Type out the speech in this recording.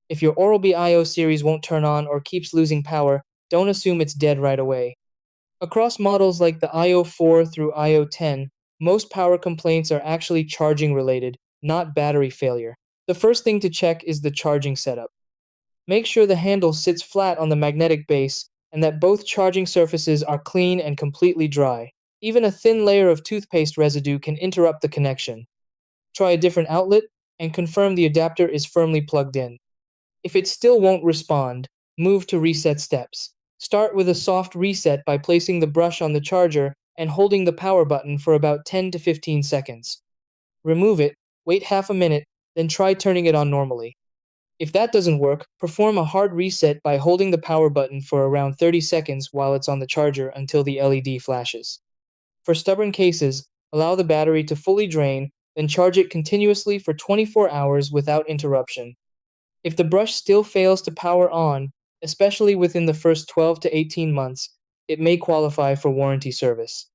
If your Oral-B IO series won't turn on or keeps losing power, don't assume it's dead right away. Across models like the IO4 through IO10, most power complaints are actually charging related, not battery failure. The first thing to check is the charging setup. Make sure the handle sits flat on the magnetic base and that both charging surfaces are clean and completely dry. Even a thin layer of toothpaste residue can interrupt the connection. Try a different outlet and confirm the adapter is firmly plugged in. If it still won't respond, move to reset steps. Start with a soft reset by placing the brush on the charger and holding the power button for about 10 to 15 seconds. Remove it, wait half a minute, then try turning it on normally. If that doesn't work, perform a hard reset by holding the power button for around 30 seconds while it's on the charger until the LED flashes. For stubborn cases, allow the battery to fully drain, then charge it continuously for 24 hours without interruption. If the brush still fails to power on, especially within the first 12 to 18 months, it may qualify for warranty service.